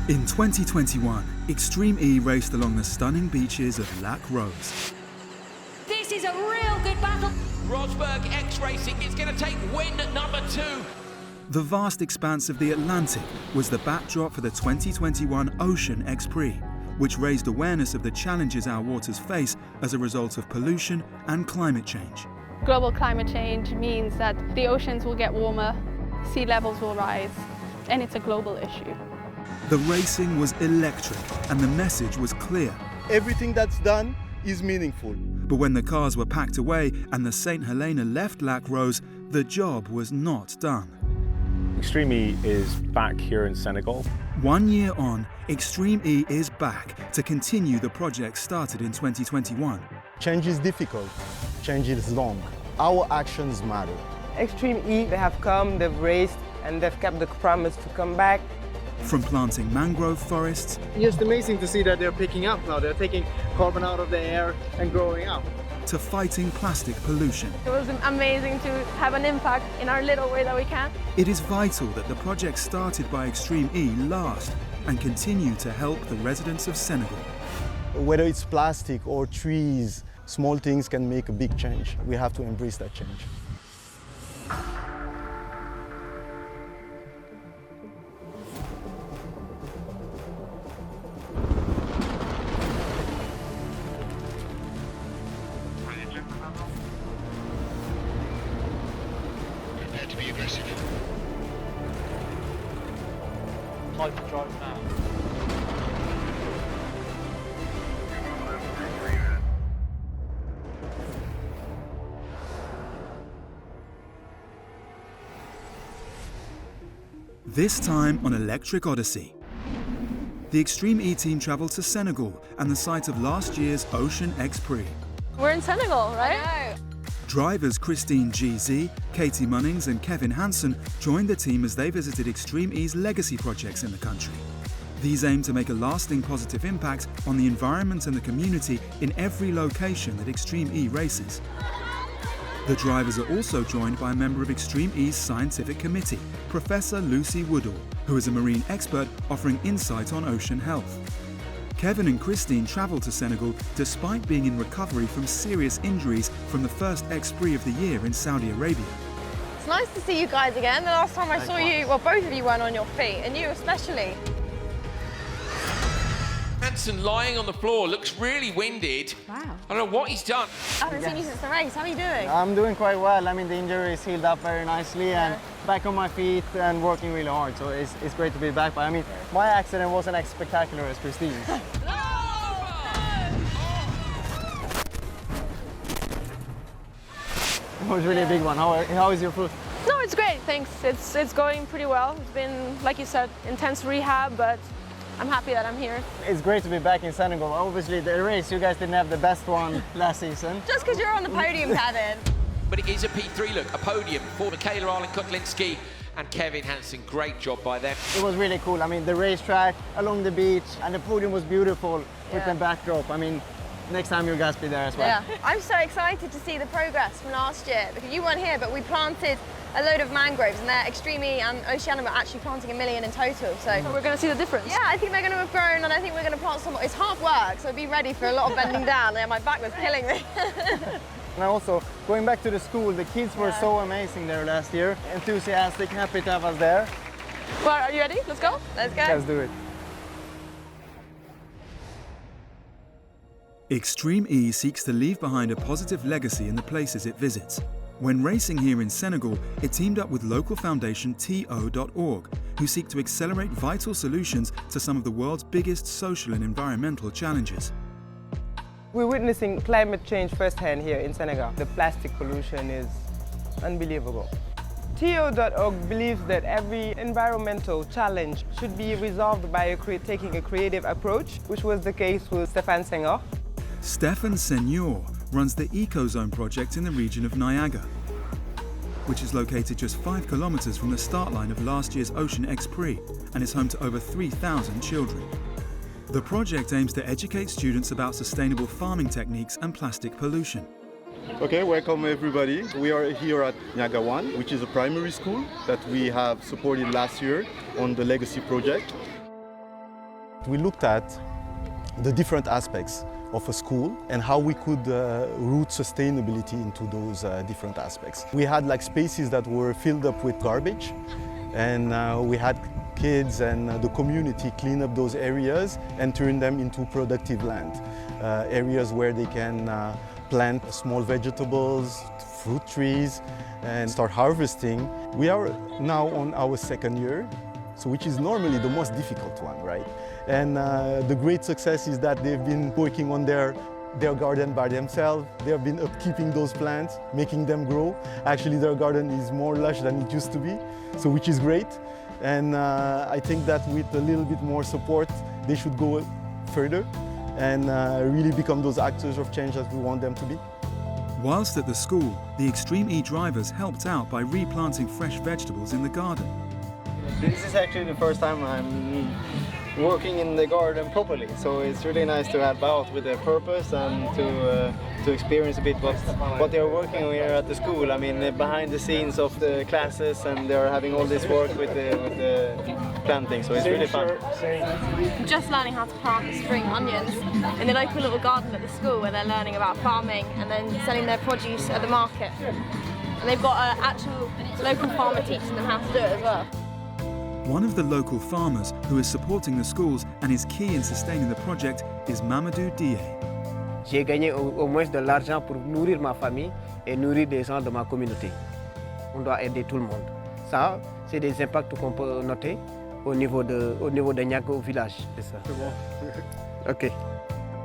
In 2021, Extreme E raced along the stunning beaches of Lac Rose. This is a real good battle. Rosberg X Racing is going to take win number 2. The vast expanse of the Atlantic was the backdrop for the 2021 Ocean X Prix, which raised awareness of the challenges our waters face as a result of pollution and climate change. Global climate change means that the oceans will get warmer, sea levels will rise, and it's a global issue. The racing was electric and the message was clear. Everything that's done is meaningful. But when the cars were packed away and the St. Helena left Lac Rose, the job was not done. Extreme E is back here in Senegal. 1 year on, Extreme E is back to continue the project started in 2021. Change is difficult, change is long. Our actions matter. Extreme E, they have come, they've raced, and they've kept the promise to come back. From planting mangrove forests, it's amazing to see that they're picking up now. They're taking carbon out of the air and growing up. to fighting plastic pollution. It was amazing to have an impact in our little way that we can. It is vital that the project started by Extreme E last and continue to help the residents of Senegal. Whether it's plastic or trees, small things can make a big change. We have to embrace that change. Prepare to be aggressive. Hyperdrive now. This time on Electric Odyssey. The Extreme E team travelled to Senegal and the site of last year's Ocean X Prix. We're in Senegal, right? Drivers Christinagz, Katie Munnings and Kevin Hansen joined the team as they visited Extreme E's legacy projects in the country. These aim to make a lasting positive impact on the environment and the community in every location that Extreme E races. The drivers are also joined by a member of Extreme E's scientific committee, Professor Lucy Woodall, who is a marine expert offering insight on ocean health. Kevin and Christine travelled to Senegal despite being in recovery from serious injuries from the first X Prix of the year in Saudi Arabia. It's nice to see you guys again. The last time I saw you, well, both of you weren't on your feet, and you especially. Hansen lying on the floor looks really winded. Wow. I don't know what he's done. I haven't seen you since the race. How are you doing? I'm doing quite well. I mean, the injury is healed up very nicely and back on my feet and working really hard. So it's great to be back. But I mean, my accident wasn't as spectacular as Christine's. It was really a big one. How is your foot? No, it's great, thanks. It's going pretty well. It's been, like you said, intense rehab, but I'm happy that I'm here. It's great to be back in Senegal. Obviously, the race, you guys didn't have the best one last season. Just because you're on the podium, Kevin. But it is a P3 look, a podium for Michaela Arlen-Kotlinski and Kevin Hansen. Great job by them. It was really cool. I mean, the racetrack along the beach and the podium was beautiful with the backdrop. I mean, next time you guys be there as well. Yeah. I'm so excited to see the progress from last year because you weren't here, but we planted a load of mangroves and they're Extreme E and Oceana are actually planting 1 million in total. So we're going to see the difference. Yeah, I think they're going to have grown and I think we're going to plant some more. It's hard work, so be ready for a lot of bending down. Yeah, my back was killing me. And also, going back to the school, the kids were so amazing there last year. Enthusiastic, happy to have us there. Well, are you ready? Let's go. Let's go. Let's do it. Extreme E seeks to leave behind a positive legacy in the places it visits. When racing here in Senegal, it teamed up with local foundation TO.org, who seek to accelerate vital solutions to some of the world's biggest social and environmental challenges. We're witnessing climate change firsthand here in Senegal. The plastic pollution is unbelievable. TO.org believes that every environmental challenge should be resolved by taking a creative approach, which was the case with Stéphane Senghor. Stéphane Senghor runs the Ecozone Project in the region of Niagara, which is located just 5 kilometers from the start line of last year's Ocean X Prix and is home to over 3,000 children. The project aims to educate students about sustainable farming techniques and plastic pollution. Okay, welcome everybody. We are here at Niagara 1, which is a primary school that we have supported last year on the Legacy project. We looked at the different aspects of a school and how we could root sustainability into those different aspects. We had like spaces that were filled up with garbage, and we had kids and the community clean up those areas and turn them into productive land. Areas where they can plant small vegetables, fruit trees, and start harvesting. We are now on our second year, so which is normally the most difficult one, right? And the great success is that they've been working on their garden by themselves. They have been upkeeping those plants, making them grow. Actually, their garden is more lush than it used to be, so which is great. And I think that with a little bit more support, they should go further and really become those actors of change that we want them to be. Whilst at the school, the Extreme E drivers helped out by replanting fresh vegetables in the garden. This is actually the first time I'm working in the garden properly, so it's really nice to help out with a purpose and to experience a bit what they're working on here at the school. I mean, behind the scenes of the classes, and they're having all this work with the planting, so it's really fun. Just learning how to plant the spring onions in the local little garden at the school, where they're learning about farming and then selling their produce at the market. And they've got an actual local farmer teaching them how to do it as well. One of the local farmers who is supporting the schools and is key in sustaining the project is Mamadou Dié. J'ai gagné au moins de l'argent pour nourrir ma famille et nourrir des gens de ma communauté. On doit aider tout le monde. Ça, c'est des impacts qu'on peut noter au niveau de Niago village. C'est ça. Okay.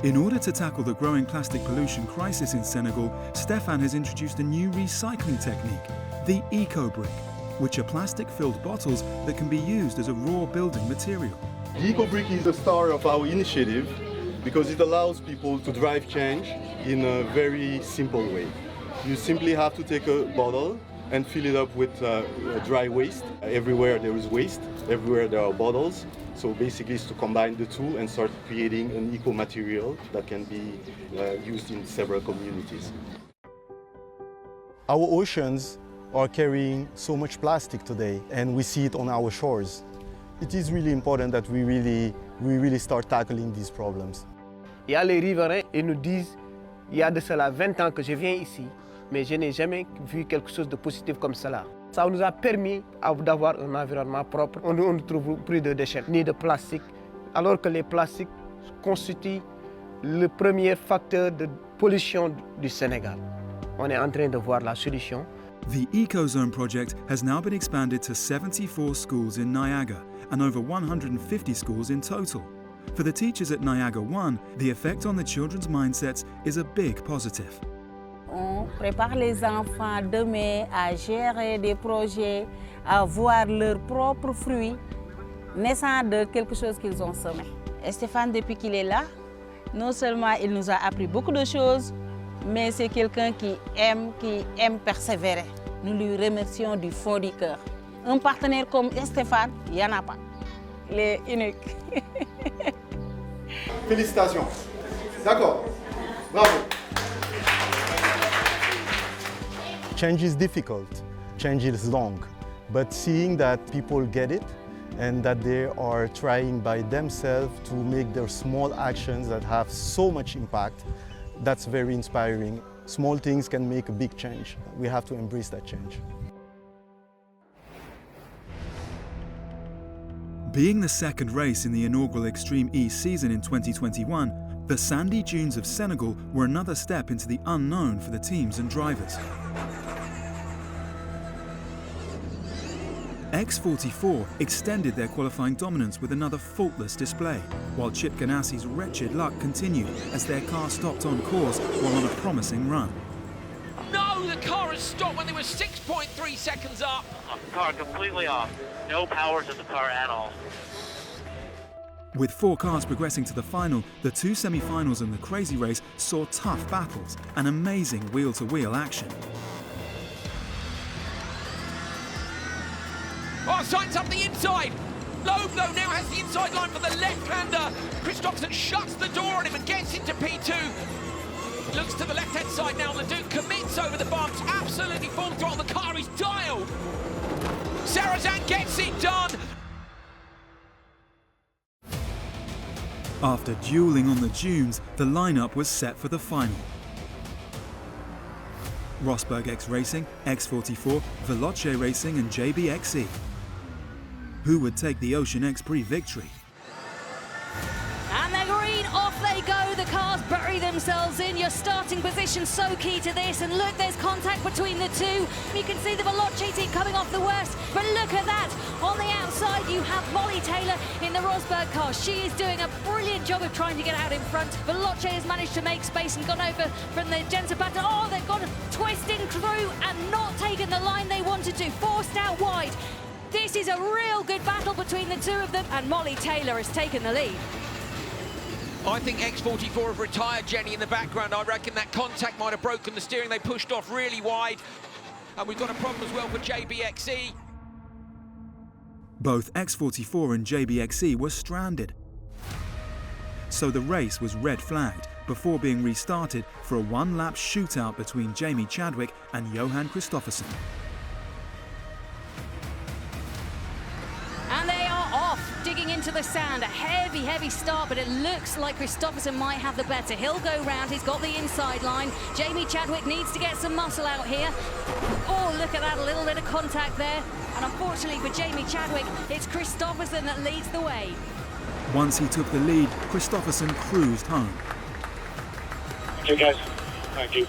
In order to tackle the growing plastic pollution crisis in Senegal, Stéphane has introduced a new recycling technique, the Eco-Brick, which are plastic-filled bottles that can be used as a raw building material. The Eco-Brick is the star of our initiative because it allows people to drive change in a very simple way. You simply have to take a bottle and fill it up with dry waste. Everywhere there is waste, everywhere there are bottles. So basically it's to combine the two and start creating an eco-material that can be used in several communities. Our oceans are carrying so much plastic today, and we see it on our shores. It is really important that we really start tackling these problems. Il y a les riverains, ils nous disent, il y a de cela 20 ans que je viens ici, mais je n'ai jamais vu quelque chose de positif comme cela. Ça nous a permis d'avoir un environnement propre. On ne trouve plus de déchets, ni de plastique, alors que les plastiques constituent le premier facteur de pollution du Sénégal. On est en train de voir la solution. The Ecozone Project has now been expanded to 74 schools in Niaga and over 150 schools in total. For the teachers at Niaga 1, the effect on the children's mindsets is a big positive. On prépare les enfants demain à gérer des projets, à voir leurs propres fruits naissant de quelque chose qu'ils ont semé. Et Stéphane, depuis qu'il est là, non seulement il nous a appris beaucoup de choses, mais c'est quelqu'un qui aime persévérer. Nous lui remercions du fond du cœur. Un partenaire comme Stéphane, il n'y en a pas. Il est unique. Félicitations. D'accord. Bravo. Change is difficult, change is long, but seeing that people get it and that they are trying by themselves to make their small actions that have so much impact, that's very inspiring. Small things can make a big change. We have to embrace that change. Being the second race in the inaugural Extreme E season in 2021, the sandy dunes of Senegal were another step into the unknown for the teams and drivers. X44 extended their qualifying dominance with another faultless display, while Chip Ganassi's wretched luck continued as their car stopped on course while on a promising run. No, the car has stopped when they were 6.3 seconds up. The car completely off. No power to the car at all. With 4 cars progressing to the final, the 2 semi-finals and the crazy race saw tough battles and amazing wheel-to-wheel action. Oh, signs up the inside. Loeb, though, now has the inside line for the left-hander. Christinagz shuts the door on him and gets into P2. Looks to the left-hand side now. The Duke commits over the bumps. Absolutely full throttle. The car is dialed. Sarrazin gets it done. After dueling on the dunes, the lineup was set for the final. Rosberg X Racing, X44, Veloce Racing and JBXE. Who would take the Ocean X Prix victory? And they're green, off they go. The cars bury themselves in. Your starting position so key to this. And look, there's contact between the two. You can see the Veloce team coming off the worst. But look at that. On the outside, you have Molly Taylor in the Rosberg car. She is doing a brilliant job of trying to get out in front. Veloce has managed to make space and gone over from the Jensen pattern. Oh, they've gone twisting through and not taken the line they wanted to. Forced out wide. This is a real good battle between the two of them. And Molly Taylor has taken the lead. I think X44 have retired, Jenny, in the background. I reckon that contact might have broken the steering. They pushed off really wide. And we've got a problem as well for JBXE. Both X44 and JBXE were stranded. So the race was red flagged before being restarted for a one-lap shootout between Jamie Chadwick and Johan Kristoffersen. And they are off, digging into the sand. A heavy, heavy start, but it looks like Kristoffersen might have the better. He'll go round, he's got the inside line. Jamie Chadwick needs to get some muscle out here. Oh, look at that, a little bit of contact there. And unfortunately for Jamie Chadwick, it's Kristoffersen that leads the way. Once he took the lead, Kristoffersen cruised home. Okay, guys. Thank you.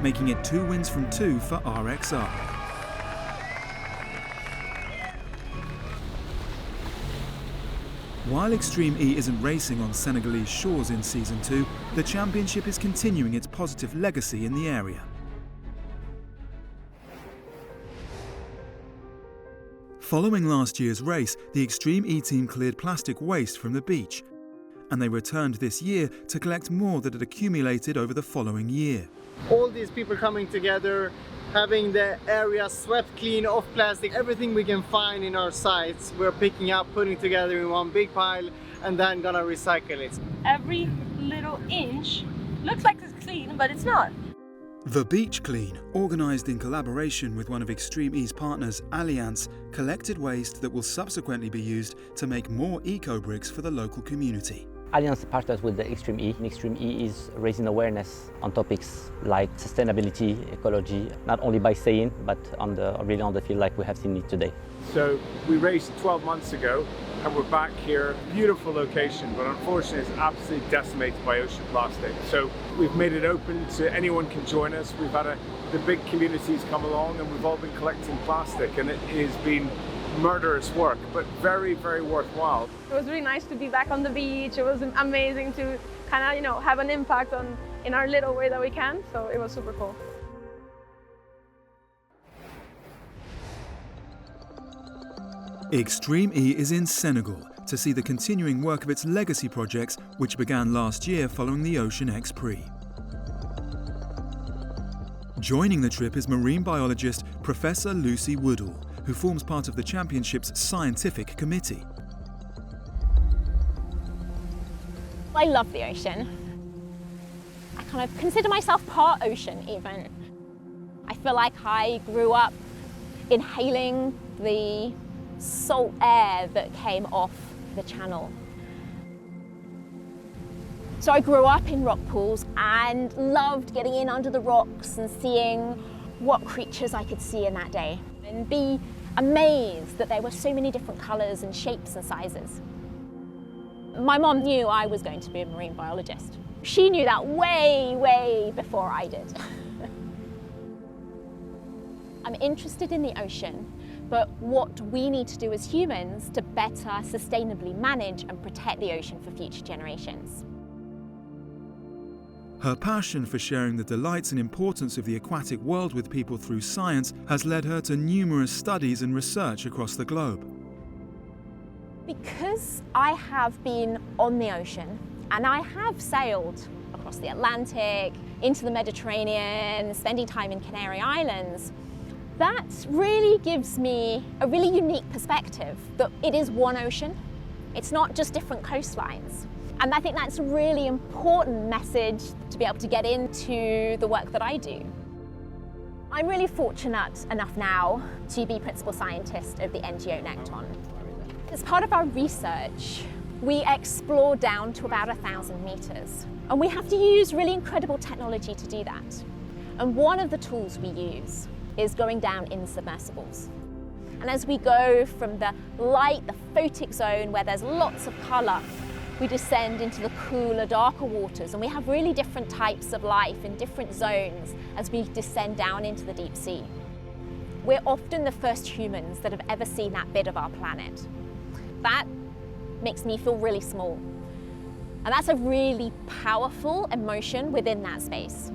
Making it 2 wins from 2 for RXR. While Extreme E isn't racing on Senegalese shores in Season 2, the championship is continuing its positive legacy in the area. Following last year's race, the Extreme E team cleared plastic waste from the beach, and they returned this year to collect more that had accumulated over the following year. All these people coming together, having the area swept clean of plastic, everything we can find in our sites, we're picking up, putting together in one big pile, and then gonna recycle it. Every little inch looks like it's clean, but it's not. The Beach Clean, organised in collaboration with one of Extreme E's partners, Allianz, collected waste that will subsequently be used to make more eco-bricks for the local community. Allianz partners with the Extreme E. Extreme E is raising awareness on topics like sustainability, ecology, not only by saying, but really on the field like we have seen it today. So we raced 12 months ago and we're back here. Beautiful location, but unfortunately it's absolutely decimated by ocean plastic. So we've made it open to anyone can join us. We've had the big communities come along and we've all been collecting plastic, and it has been murderous work, but very, very worthwhile. It was really nice to be back on the beach. It was amazing to kind of, have an impact in our little way that we can. So it was super cool. Extreme E is in Senegal to see the continuing work of its legacy projects, which began last year following the Ocean X Prix. Joining the trip is marine biologist Professor Lucy Woodall, who forms part of the championship's scientific committee. I love the ocean. I kind of consider myself part ocean even. I feel like I grew up inhaling the salt air that came off the channel. So I grew up in rock pools and loved getting in under the rocks and seeing what creatures I could see in that day, and be amazed that there were so many different colours and shapes and sizes. My mom knew I was going to be a marine biologist. She knew that way, way before I did. I'm interested in the ocean, but what we need to do as humans to better sustainably manage and protect the ocean for future generations. Her passion for sharing the delights and importance of the aquatic world with people through science has led her to numerous studies and research across the globe. Because I have been on the ocean and I have sailed across the Atlantic, into the Mediterranean, spending time in Canary Islands, that really gives me a really unique perspective that it is one ocean. It's not just different coastlines. And I think that's a really important message to be able to get into the work that I do. I'm really fortunate enough now to be principal scientist of the NGO Necton. As part of our research, we explore down to about 1,000 meters. And we have to use really incredible technology to do that. And one of the tools we use is going down in submersibles. And as we go from the light, the photic zone, where there's lots of color, we descend into the cooler, darker waters, and we have really different types of life in different zones as we descend down into the deep sea. We're often the first humans that have ever seen that bit of our planet. That makes me feel really small. And that's a really powerful emotion within that space.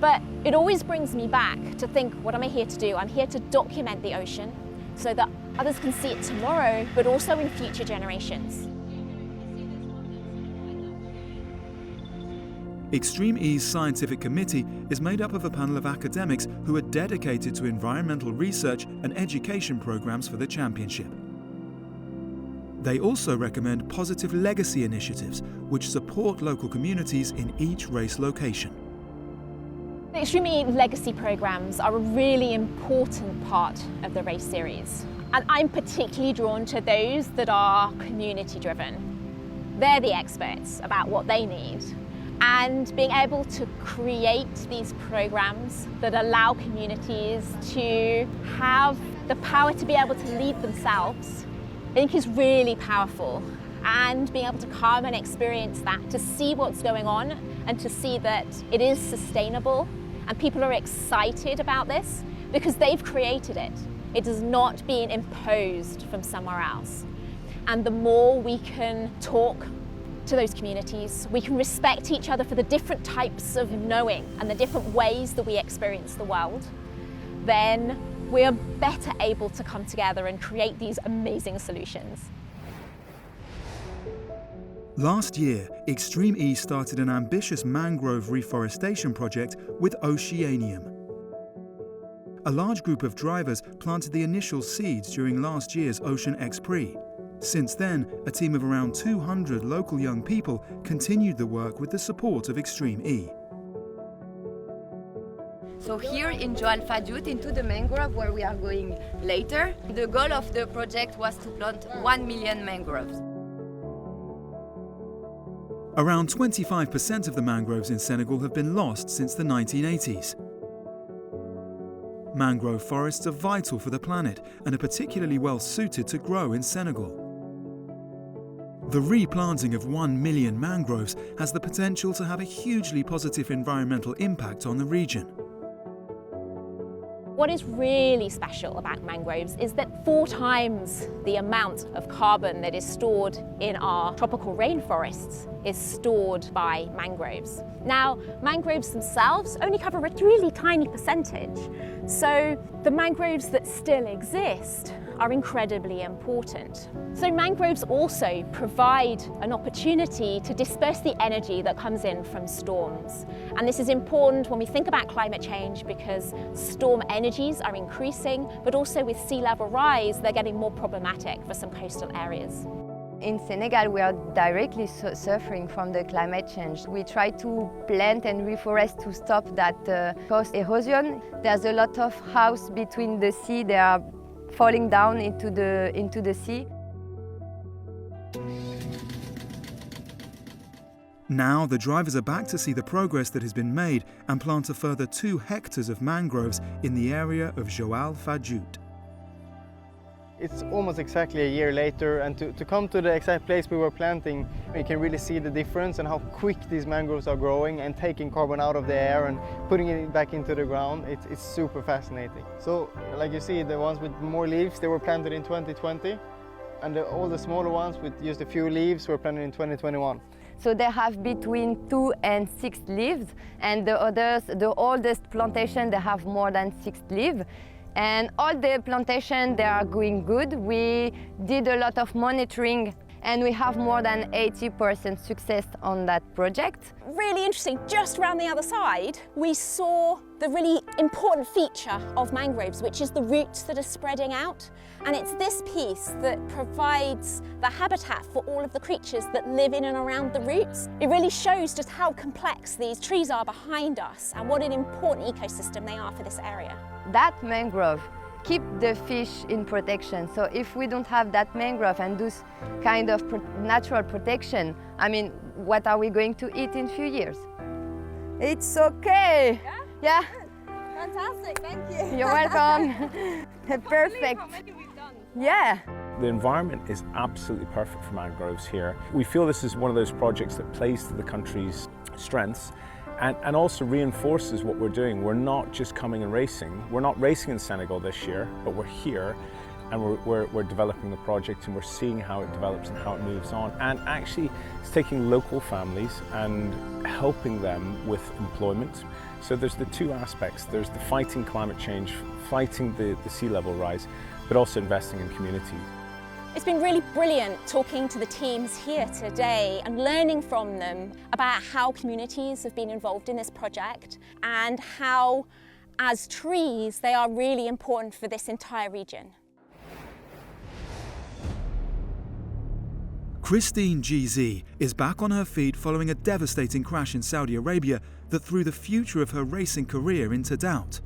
But it always brings me back to think, what am I here to do? I'm here to document the ocean so that others can see it tomorrow, but also in future generations. Extreme E's scientific committee is made up of a panel of academics who are dedicated to environmental research and education programs for the championship. They also recommend positive legacy initiatives which support local communities in each race location. The Extreme E legacy programs are a really important part of the race series. And I'm particularly drawn to those that are community driven. They're the experts about what they need. And being able to create these programs that allow communities to have the power to be able to lead themselves, I think is really powerful. And being able to come and experience that, to see what's going on and to see that it is sustainable and people are excited about this because they've created it. It is not being imposed from somewhere else. And the more we can talk to those communities, we can respect each other for the different types of knowing and the different ways that we experience the world, then we are better able to come together and create these amazing solutions. Last year, Extreme E started an ambitious mangrove reforestation project with Oceanium. A large group of drivers planted the initial seeds during last year's Ocean X Prix. Since then, a team of around 200 local young people continued the work with the support of Extreme E. So here in Joal Fadjout, into the mangrove where we are going later, the goal of the project was to plant 1 million mangroves. Around 25% of the mangroves in Senegal have been lost since the 1980s. Mangrove forests are vital for the planet and are particularly well suited to grow in Senegal. The replanting of 1 million mangroves has the potential to have a hugely positive environmental impact on the region. What is really special about mangroves is that 4 times the amount of carbon that is stored in our tropical rainforests is stored by mangroves. Now, mangroves themselves only cover a really tiny percentage, so the mangroves that still exist are incredibly important. So mangroves also provide an opportunity to disperse the energy that comes in from storms. And this is important when we think about climate change because storm energies are increasing, but also with sea level rise, they're getting more problematic for some coastal areas. In Senegal, we are directly suffering from the climate change. We try to plant and reforest to stop that coast erosion. There's a lot of houses between the sea. They are falling down into the sea. Now the drivers are back to see the progress that has been made and plant a further 2 hectares of mangroves in the area of Joal Fadjout. It's almost exactly a year later, and to come to the exact place we were planting, we can really see the difference and how quick these mangroves are growing and taking carbon out of the air and putting it back into the ground. It's super fascinating. So, like you see, the ones with more leaves, they were planted in 2020, and all the smaller ones with just a few leaves were planted in 2021. So they have between 2 and 6 leaves, and the others, the oldest plantation, they have more than 6 leaves. And all the plantations, they are going good. We did a lot of monitoring and we have more than 80% success on that project. Really interesting, just around the other side, we saw the really important feature of mangroves, which is the roots that are spreading out. And it's this piece that provides the habitat for all of the creatures that live in and around the roots. It really shows just how complex these trees are behind us and what an important ecosystem they are for this area. That mangrove keep the fish in protection. So if we don't have that mangrove and this kind of natural protection, I mean, what are we going to eat in a few years? It's okay. Yeah? Fantastic, thank you. You're welcome. Perfect. Yeah. The environment is absolutely perfect for mangroves here. We feel this is one of those projects that plays to the country's strengths and also reinforces what we're doing. We're not just coming and racing. We're not racing in Senegal this year, but we're here and we're developing the project and we're seeing how it develops and how it moves on. And actually, it's taking local families and helping them with employment. So there's the two aspects. There's the fighting climate change, fighting the sea level rise, but also investing in communities. It's been really brilliant talking to the teams here today and learning from them about how communities have been involved in this project and how, as trees, they are really important for this entire region. Christinagz is back on her feet following a devastating crash in Saudi Arabia that threw the future of her racing career into doubt.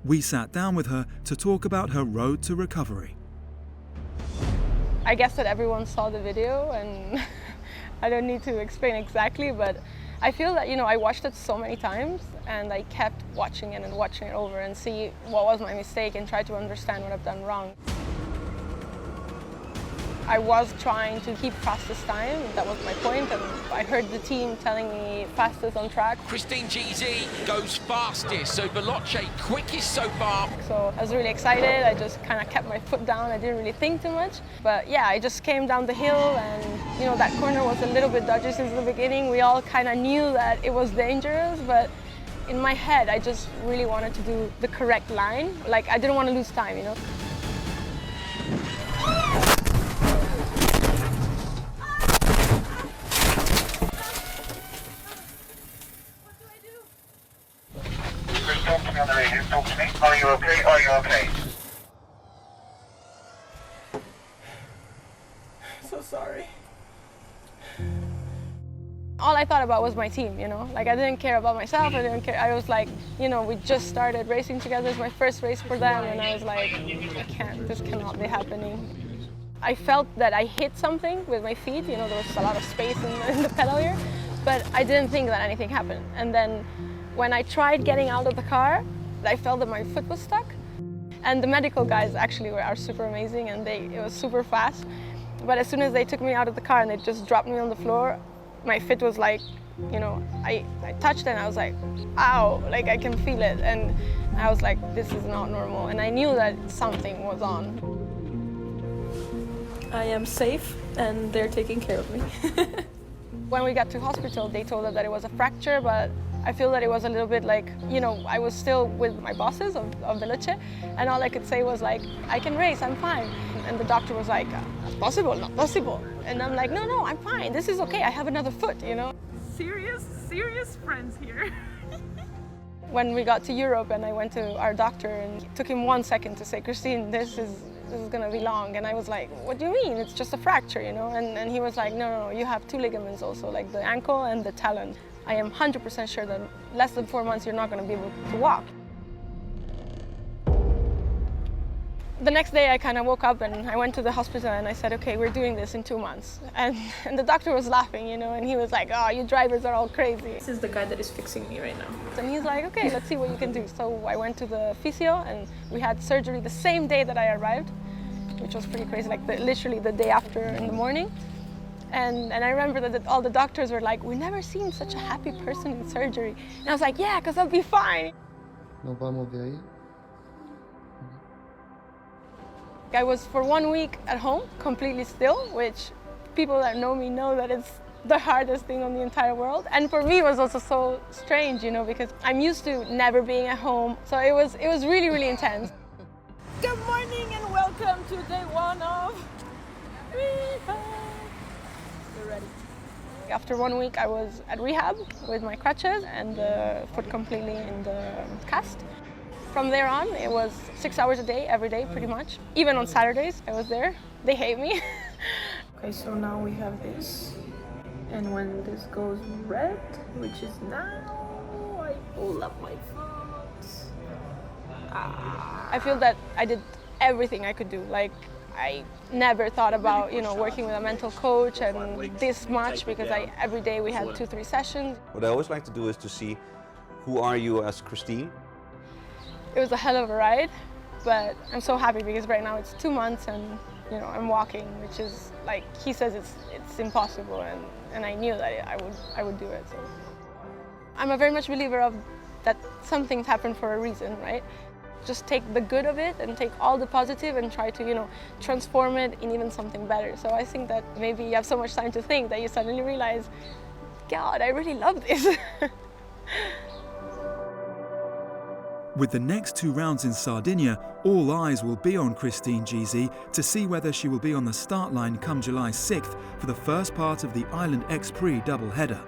We sat down with her to talk about her road to recovery. I guess that everyone saw the video and I don't need to explain exactly, but I feel that, I watched it so many times and I kept watching it and watching it over and see what was my mistake and try to understand what I've done wrong. I was trying to keep fastest time, that was my point, and I heard the team telling me fastest on track. Christinagz goes fastest, so Veloce quickest so far. So I was really excited, I just kind of kept my foot down, I didn't really think too much. But yeah, I just came down the hill and that corner was a little bit dodgy since the beginning. We all kind of knew that it was dangerous, but in my head I just really wanted to do the correct line. Like I didn't want to lose time, Talk to me on the radio. Talk to me. Are you okay? Are you okay? So sorry. All I thought about was my team, Like I didn't care about myself, I didn't care. I was like, we just started racing together. It's my first race for them and I was like, this cannot be happening. I felt that I hit something with my feet, there was a lot of space in the pedal here, but I didn't think that anything happened. And then when I tried getting out of the car, I felt that my foot was stuck. And the medical guys actually are super amazing and it was super fast. But as soon as they took me out of the car and they just dropped me on the floor, my foot was like, I touched it and I was like, ow, like I can feel it. And I was like, this is not normal. And I knew that something was on. I am safe and they're taking care of me. When we got to hospital, they told us that it was a fracture, but I feel that it was a little bit like, I was still with my bosses of Veloce, and all I could say was like, I can race, I'm fine. And the doctor was like, not possible, not possible. And I'm like, no, I'm fine, this is okay, I have another foot, Serious friends here. When we got to Europe and I went to our doctor and it took him 1 second to say, Christine, this is gonna be long. And I was like, what do you mean? It's just a fracture, And he was like, no, you have 2 ligaments also, like the ankle and the talon. I am 100% sure that less than 4 months you're not going to be able to walk. The next day I kind of woke up and I went to the hospital and I said, okay, we're doing this in 2 months. And the doctor was laughing, and he was like, oh, you drivers are all crazy. This is the guy that is fixing me right now. And he's like, okay, let's see what you can do. So I went to the physio and we had surgery the same day that I arrived, which was pretty crazy, like literally the day after in the morning. And I remember that all the doctors were like, we've never seen such a happy person in surgery. And I was like, yeah, because I'll be fine. I was for 1 week at home, completely still, which people that know me know that it's the hardest thing on the entire world. And for me, it was also so strange, because I'm used to never being at home. So it was really, really intense. Good morning and welcome to day 1 of rehab. We're ready. After 1 week, I was at rehab with my crutches and the foot completely in the cast. From there on, it was 6 hours a day, every day, pretty much. Even on Saturdays, I was there. They hate me. Okay, so now we have this. And when this goes red, which is now, I pull up my foot. I feel that I did everything I could do. Like, I never thought about, you know, working with a mental coach and this much, because every day we had 2-3 sessions. What I always like to do is to see who are you as Christine. It was a hell of a ride, but I'm so happy because right now it's 2 months and, you know, I'm walking, which is like, he says it's impossible, and I knew that I would do it. So I'm a very much believer of that some things happen for a reason, right? Just take the good of it and take all the positive and try to, you know, transform it in even something better. So I think that maybe you have so much time to think that you suddenly realize, God, I really love this. With the next 2 rounds in Sardinia, all eyes will be on Christinagz to see whether she will be on the start line come July 6th for the first part of the Island X Prix double-header.